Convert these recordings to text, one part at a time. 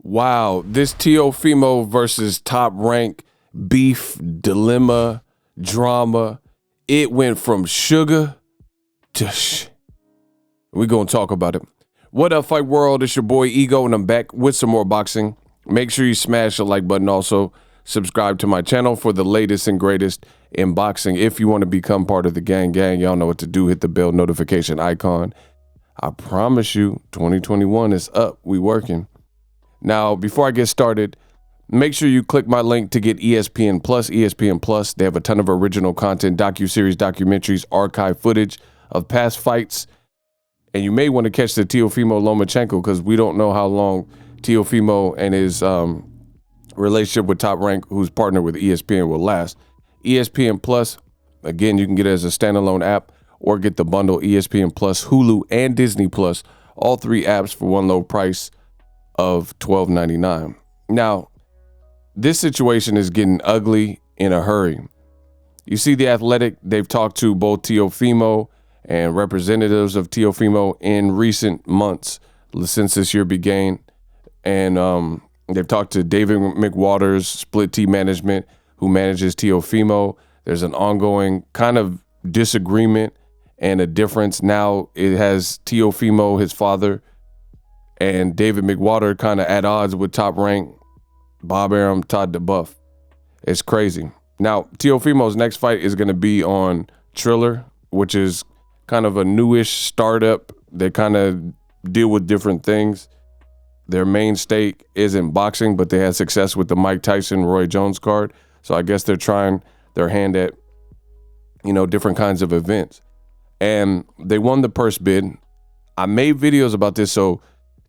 Wow, this TEOFIMO versus Top Rank beef, dilemma, drama, it went from sugar to We're going to talk about it. What up, Fight World? It's your boy Ego, and I'm back with some more boxing. Make sure you smash the like button. Also, subscribe to my channel for the latest and greatest in boxing. If you want to become part of the gang, y'all know what to do. Hit the bell notification icon. I promise you, 2021 is up. We working. Now, before I get started, make sure you click my link to get ESPN Plus. ESPN Plus, they have a ton of original content, docuseries, documentaries, archive footage of past fights. And you may want to catch the Teofimo Lomachenko because we don't know how long Teofimo and his relationship with Top Rank, who's partnered with ESPN, will last. ESPN Plus, again, you can get it as a standalone app or get the bundle ESPN Plus, Hulu, and Disney Plus, all three apps for one low price of $12.99. Now, this situation is getting ugly in a hurry. You see The Athletic, they've talked to both Teofimo and representatives of Teofimo in recent months since this year began. And they've talked to David McWaters, Split T Management, who manages Teofimo. There's an ongoing kind of disagreement and a difference. Now it has Teofimo, his father, and David McWater kind of at odds with Top Rank, Bob Arum, Todd DeBuff. It's crazy. Now, Teofimo's next fight is going to be on Triller, which is kind of a newish startup. They kind of deal with different things. Their main stake isn't boxing, but they had success with the Mike Tyson, Roy Jones card. So I guess they're trying their hand at, different kinds of events. And they won the purse bid. I made videos about this, so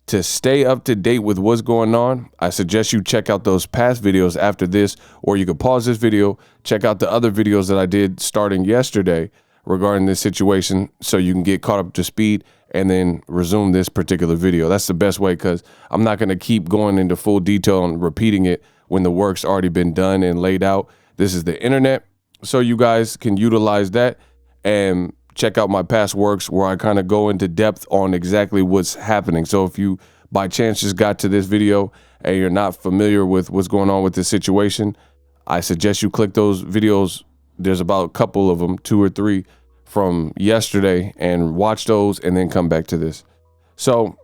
to stay up to date with what's going on, I suggest you check out those past videos after this, or you could pause this video, check out the other videos that I did starting yesterday regarding this situation so you can get caught up to speed and then resume this particular video. That's the best way because I'm not going to keep going into full detail and repeating it when the work's already been done and laid out. This is the internet, so you guys can utilize that and check out my past works where I kind of go into depth on exactly what's happening. So if you by chance just got to this video and you're not familiar with what's going on with this situation, I suggest you click those videos. There's about a couple of them, 2 or 3 from yesterday, and watch those and then come back to this. So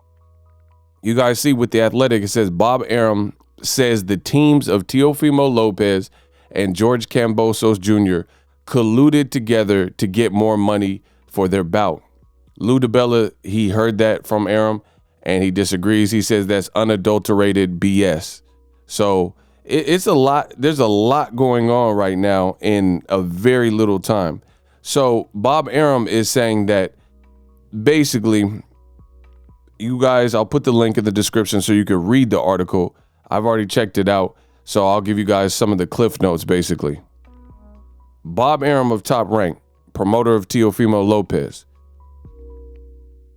you guys see with The Athletic, it says Bob Arum says the teams of Teofimo Lopez and George Kambosos Jr. colluded together to get more money for their bout. Lou DiBella, he heard that from Arum and he disagrees. He says that's unadulterated BS. So it's a lot. There's a lot going on right now in a very little time. So Bob Arum is saying that basically, you guys, I'll put the link in the description so you can read the article. I've already checked it out, so I'll give you guys some of the cliff notes basically. Bob Arum of Top Rank, promoter of Teofimo Lopez.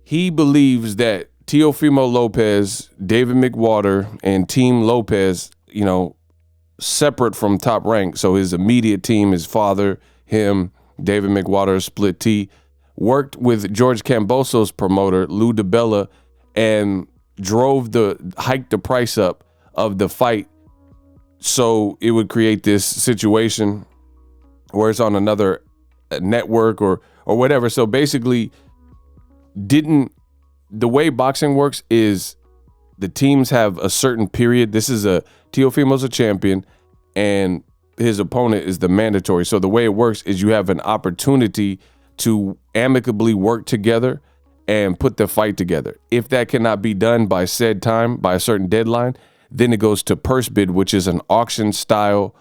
He believes that Teofimo Lopez, David McWater, and Team Lopez, separate from Top Rank, so his immediate team, his father, him, David McWater, Split T, worked with George Kambosos' promoter, Lou DiBella, and hiked the price up of the fight so it would create this situation where it's on another network or whatever. So basically, the way boxing works is the teams have a certain period. This is Teofimo's a champion and his opponent is the mandatory. So the way it works is you have an opportunity to amicably work together and put the fight together. If that cannot be done by said time, by a certain deadline, then it goes to purse bid, which is an auction style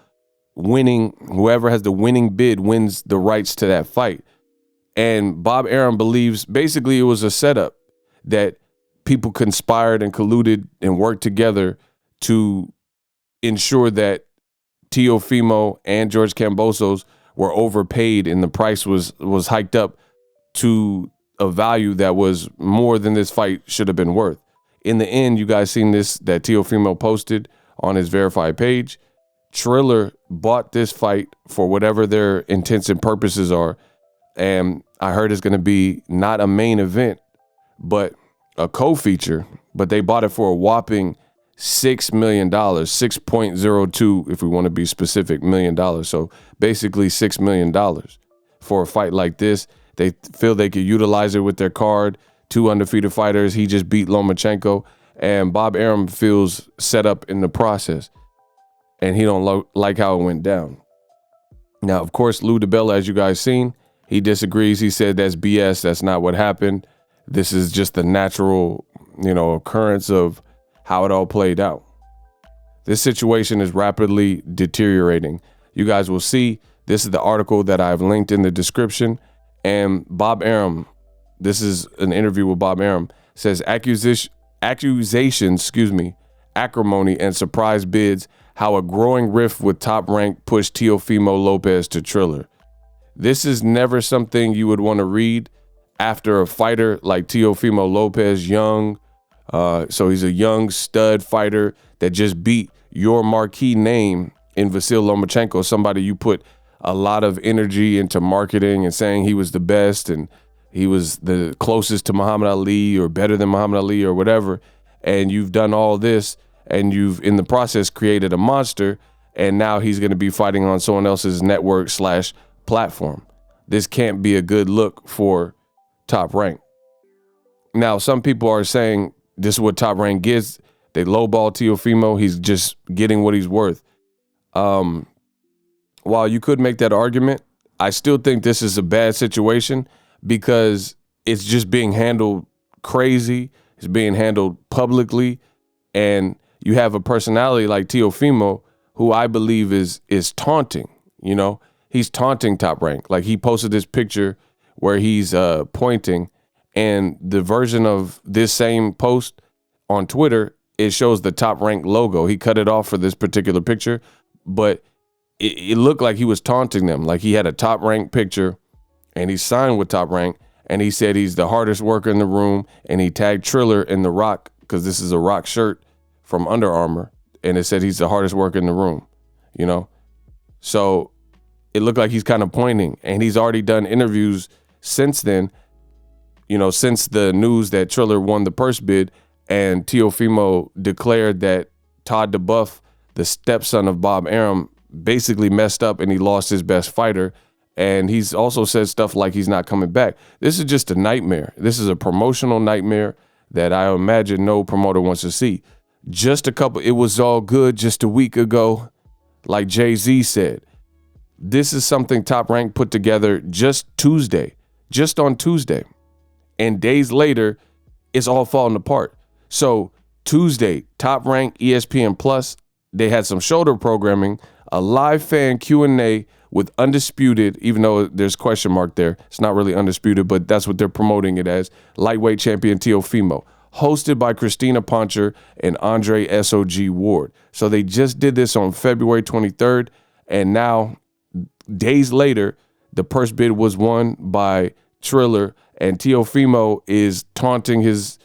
winning. Whoever has the winning bid wins the rights to that fight. And Bob Arum believes basically it was a setup that people conspired and colluded and worked together to ensure that Teofimo and George Kambosos were overpaid and the price was hiked up to a value that was more than this fight should have been worth. In the end, you guys seen this that Teofimo posted on his verified page. Triller bought this fight for whatever their intents and purposes are. And I heard it's going to be not a main event, but a co-feature. But they bought it for a whopping $6 million, 6.02 if we want to be specific, $1 million. So basically $6 million for a fight like this. They feel they could utilize it with their card. 2 undefeated fighters. He just beat Lomachenko, and Bob Arum feels set up in the process, and he don't like how it went down. Now, of course, Lou DiBella, as you guys seen, he disagrees. He said that's BS. That's not what happened. This is just the natural, occurrence of how it all played out. This situation is rapidly deteriorating. You guys will see. This is the article that I've linked in the description. And Bob Arum, this is an interview with Bob Arum, says accusations, acrimony, and surprise bids, how a growing rift with Top Rank pushed TEOFIMO Lopez to Triller. This is never something you would want to read after a fighter like TEOFIMO Lopez, young. So he's a young stud fighter that just beat your marquee name in Vasyl Lomachenko, somebody you put a lot of energy into marketing and saying he was the best and he was the closest to Muhammad Ali or better than Muhammad Ali or whatever. And you've done all this and you've in the process created a monster, and now he's going to be fighting on someone else's network / platform. This can't be a good look for Top Rank. Now, some people are saying this is what Top Rank gets. They lowball TEOFIMO. He's just getting what he's worth. While you could make that argument, I still think this is a bad situation because it's just being handled crazy. It's being handled publicly. And you have a personality like TEOFIMO who I believe is taunting. He's taunting Top Rank. Like, he posted this picture where he's pointing, and the version of this same post on Twitter, it shows the Top Rank logo. He cut it off for this particular picture, but it looked like he was taunting them. Like, he had a Top Rank picture and he signed with Top Rank, and he said he's the hardest worker in the room, and he tagged Triller in the Rock, because this is a Rock shirt from Under Armour, and it said he's the hardest worker in the room, So it looked like he's kind of pointing, and he's already done interviews since then, since the news that Triller won the purse bid, and TEOFIMO declared that Todd DeBuff, the stepson of Bob Arum, basically messed up and he lost his best fighter. And he's also said stuff like he's not coming back. This is just a nightmare. This is a promotional nightmare that I imagine no promoter wants to see. It was all good just a week ago, like Jay-Z said. This is something Top Rank put together just on Tuesday. And days later, it's all falling apart. So Tuesday, Top Rank, ESPN Plus, they had some shoulder programming, a live fan Q&A with undisputed, even though there's question mark there, it's not really undisputed, but that's what they're promoting it as, lightweight champion TEOFIMO, hosted by Christina Poncher and Andre SOG Ward. So they just did this on February 23rd, and now, days later, the purse bid was won by Triller, and TEOFIMO is taunting his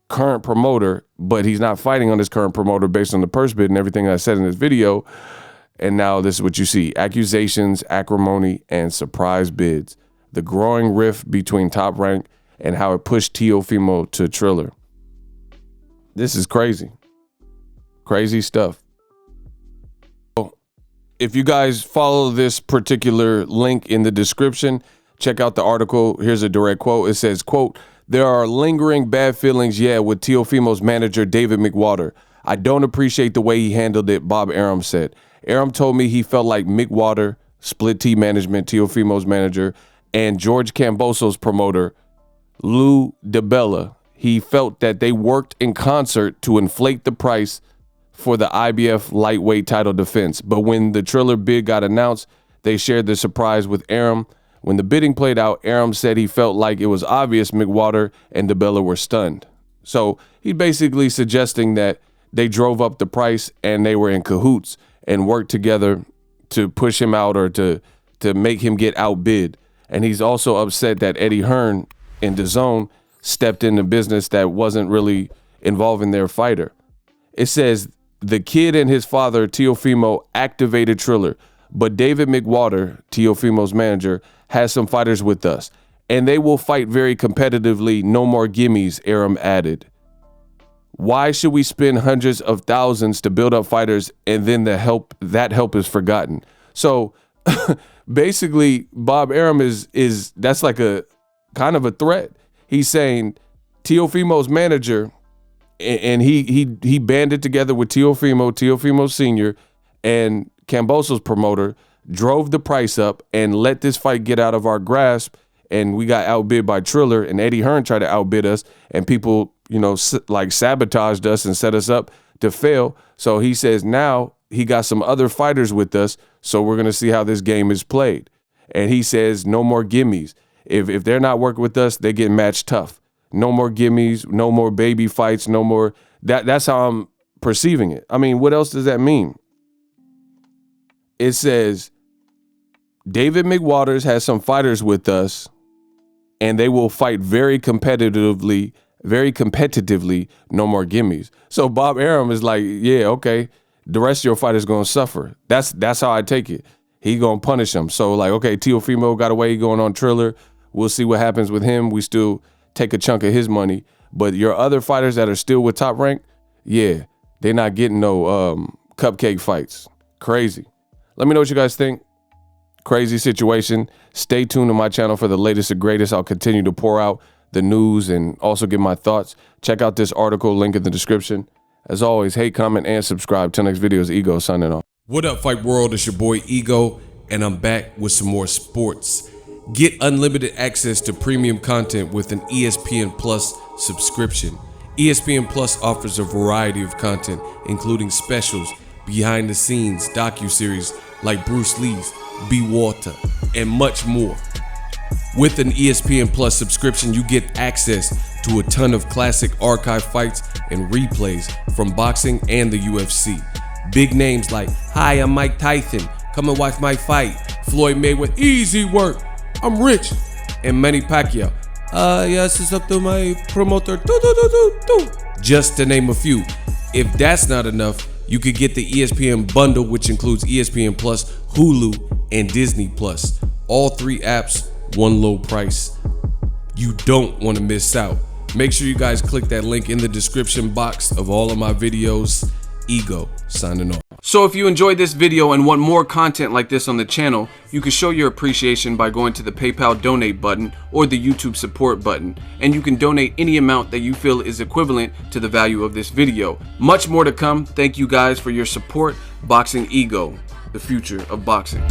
current promoter, but he's not fighting on his current promoter based on the purse bid and everything I said in this video. And now this is what you see: accusations, acrimony, and surprise bids. The growing rift between Top Rank and how it pushed TEOFIMO to Triller. This is crazy. Crazy stuff. If you guys follow this particular link in the description, check out the article. Here's a direct quote. It says, quote, "There are lingering bad feelings, with TEOFIMO's manager, David McWater. I don't appreciate the way he handled it," Bob Arum said. Arum told me he felt like McWater, Split T Management, TEOFIMO's manager, and George Camboso's promoter, Lou DiBella, he felt that they worked in concert to inflate the price for the IBF lightweight title defense. But when the Triller bid got announced, they shared the surprise with Arum. When the bidding played out, Arum said he felt like it was obvious McWater and DiBella were stunned. So he's basically suggesting that they drove up the price and they were in cahoots and worked together to push him out or to make him get outbid. And he's also upset that Eddie Hearn in DAZN stepped into business that wasn't really involving their fighter. It says, "The kid and his father, TEOFIMO, activated Triller, but David McWater, TEOFIMO's manager, has some fighters with us, and they will fight very competitively. No more gimmies," Arum added. Why should we spend hundreds of thousands to build up fighters and then that help is forgotten? So basically, Bob Arum is that's like a kind of a threat. He's saying Teofimo's manager, and he banded together with Teofimo Sr. and Kambosos' promoter, drove the price up and let this fight get out of our grasp. And we got outbid by Triller, and Eddie Hearn tried to outbid us, and people, you know, like sabotaged us and set us up to fail. So he says now he got some other fighters with us, so we're going to see how this game is played. And he says no more gimmies. If they're not working with us, they get matched tough. No more gimmies, no more baby fights, no more. That's how I'm perceiving it. I mean, what else does that mean? It says David McWaters has some fighters with us, and they will fight very competitively, no more gimmies. So Bob Arum is like, yeah, okay, the rest of your fighters going to suffer. That's how I take it. He going to punish them. So like, okay, Teofimo got away going on Triller. We'll see what happens with him. We still take a chunk of his money. But your other fighters that are still with Top Rank, yeah, they're not getting no cupcake fights. Crazy. Let me know what you guys think. Crazy situation. Stay tuned to my channel for the latest and greatest. I'll continue to pour out the news and also give my thoughts. Check out this article, link in the description. As always, hate, comment, and subscribe. Till next video is Ego signing off. What up, Fight World? It's your boy Ego, and I'm back with some more sports. Get unlimited access to premium content with an ESPN Plus subscription. ESPN Plus offers a variety of content, including specials, behind the scenes, docuseries like Bruce Lee's Be Water, and much more. With an ESPN Plus subscription, you get access to a ton of classic archive fights and replays from boxing and the UFC. Big names like, "Hi, I'm Mike Tyson. Come and watch my fight." Floyd Mayweather, "Easy work. I'm rich." And Manny Pacquiao, "Yes, it's up to my promoter. Just to name a few. If that's not enough, you could get the ESPN bundle, which includes ESPN Plus, Hulu, and Disney Plus. All three apps, one low price. You don't want to miss out. Make sure you guys click that link in the description box of all of my videos. Ego signing off. So if you enjoyed this video and want more content like this on the channel, you can show your appreciation by going to the PayPal donate button or the YouTube support button, and you can donate any amount that you feel is equivalent to the value of this video. Much more to come. Thank you guys for your support. Boxing Ego, the future of boxing.